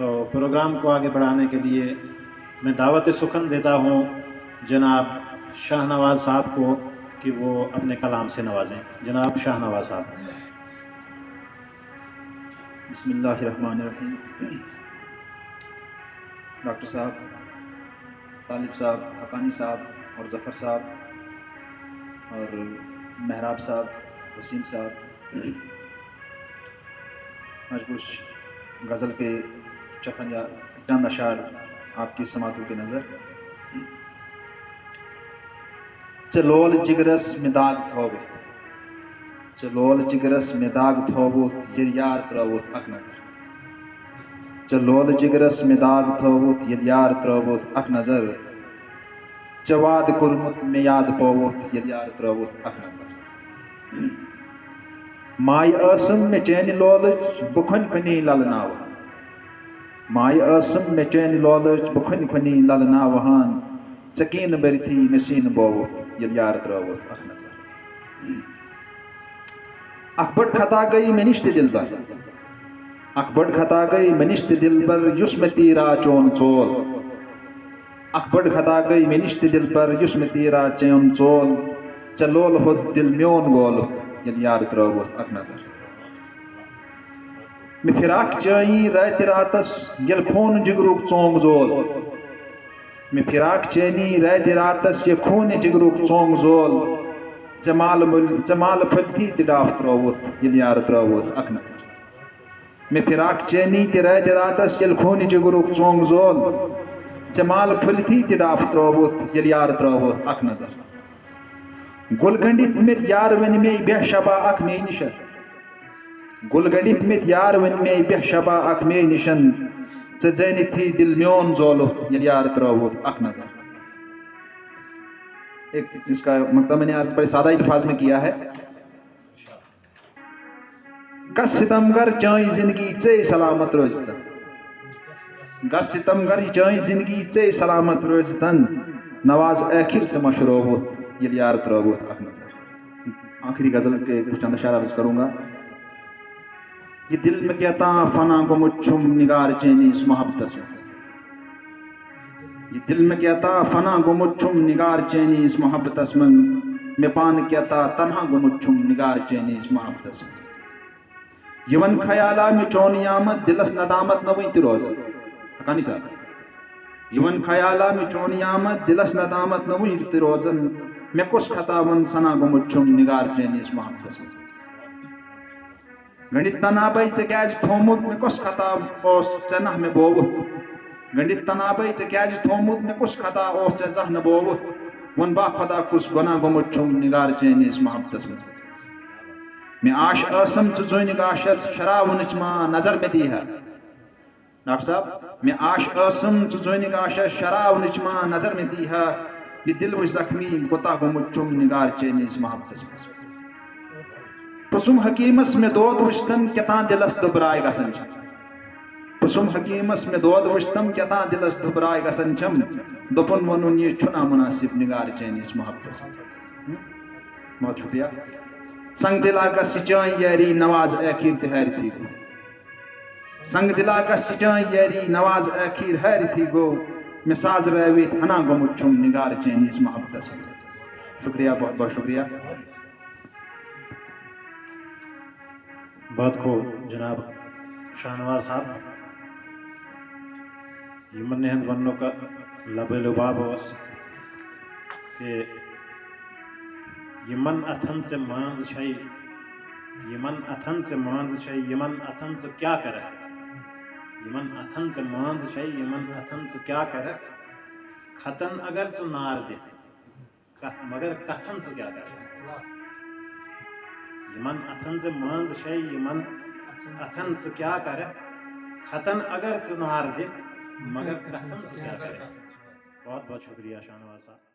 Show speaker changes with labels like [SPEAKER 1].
[SPEAKER 1] تو प्रोग्राम को आगे बढ़ाने के लिए मैं दावत सुखन देता हूँ जनाब शाहनवाज साहब को कि वो अपने कलाम से नवाजें। जनाब शाहनवाज साहब।
[SPEAKER 2] बिस्मिल्लाहिर्रहमानिर्रहीम। डॉक्टर साहब, तालिब साहब, हकानी साहब और ज़फ़र साहब और महराब साहब, वसीम साहब, आज कुछ गज़ल के चंद अशार आपकी समातों की नज़र। चलोल जिगरस में दाग थोबुत, चलोल जिगरस में दाग थोबुत ये यार त्रवुत अक नज़र। चलोल जिगरस में दाग थोबुत ये यार त्रवुत अक नज़र। चवाद कुरमुत में याद पोवुत ये यार त्रवुत अक नज़र। माय असम में चैन लोलच बुखन खनी ललनाव, माय असम में चैन लोलच बुखन खनी ललनावहान। चकीन बरथी मशीन बोवुत ये यार त्रवुत अक नज़र। अकबर खता गई मनिश्त दिलबर, अकबर खता गई मनिश्त दिलबर युस्म तीरा चोन चोल। अकबर खता गई मनिश्त दिलबर युस्म तीरा चोन चोल। चलोल हुद दिल म्योन गोल ये यार त्रवुत अक नज़र। मैं फिराक चाई रात रातस यल खून जिगरुक चोंग जोल, मैं फिराक चैनी रात रातस ये खून जिगरुक चोंग जोल। जमाल फलथी तिडाफ त्रवुत ये यार त्रवुत अक नज़र। मैं फिराक चैनी ते रात रातस यल खून जिगरुक चोंग जोल। जमाल फलथी तिडाफ त्रवुत ये यार त्रवुत अक नज़र। गुलगंडित मित यार वन में बेह शबा अक मे निशन, गुलगंडित मित यार वन में बेह शबा अक मे निशन। चैनी थी दिल म्योन जोलो ये यार त्रवुत अक नज़र। एक इसका मतलब मैंने आज बड़े सादा अल्फाज में किया है। गस सितमगर चाई जिंदगी चे सलामत रोजतन, गस सितमगर चाई जिंदगी चे सलामत रोजतन। नवाज आखिर से मशरूबुत ये यार त्रवुत अक नज़र। आखिरी गजल के कुछ चंद अशार अर्ज करूंगा। ये दिल में कहता फना गुमुच्छुम निगार चैनी इस मोहब्बत से, ये दिल में कहता फना गुमुच्छुम निगार चैनी इस मोहब्बत मन। मैं पान कहता तन्हा गुमुच्छुम निगार चैनी इस मोहब्बत से। यवन ख्याला में चौन यामत दिलस नदामत न वही रोज। हकानी साहब, यवन ख्याला में चौन यामत दिलस नदामत न वही रोजन। मैं कुछ खता वन सना गुमुच्छुम निगार चैनी इस मोहब्बत में। गणित तनाबै से कैज थोमुत में कुछ खता ओस चनह में बोवुत, गणित तनाबै से कैज थोमुत में कुछ खता ओस चनह में बोवुत। वन बा खुदा कुछ गुना गुमुच्छुम निगार चैनी इस मोहब्बत में। मैं आश असम चुजोइन गाशस शराब नचमा नजर में दी है। डॉक्टर साहब, मैं आश असम चुजोइन गाशस शराब नचमा नजर में दी है। ये दिल वो जख्मी गुता गुमुच्छुम निगार चैनी इस मोहब्बत में। पसुम हकीमस में दोद वश्तन केता दिलस दुबराय गसन छम, पसुम हकीमस में दोद वश्तम केता दिलस दुबराय गसन छम। दोपन वनुन ये छुना मुनासिब निगार चैनी इस मोहब्बत में। बहुत शुक्रिया। संग दिला का सिचाई यारी नवाज आखिर तहर थी गो, संग दिला का सिचाई यारी नवाज आखिर हैर थी गो। मिसाज रवे हना गुमुच्छुम निगार चैनी इस मोहब्बत में। शुक्रिया, बहुत बहुत शुक्रिया।
[SPEAKER 1] बहुत खूब जनाब शाहनवाज साहब। यमन ने वन्नो का लबे लुबाब ओस के यमन अथन से मांज छई, यमन अथन से मांज छई, यमन अथन से क्या करे, यमन अथन से मांज छई, यमन अथन से क्या करे। खतन अगर सु नार दे मगर कथन से क्या करे। यमन अथन से मांज छई, यमन अथन से क्या करे। खतन अगर सु नार दे मगर कथन से क्या करे। बहुत बहुत शुक्रिया शाहनवाज साहब।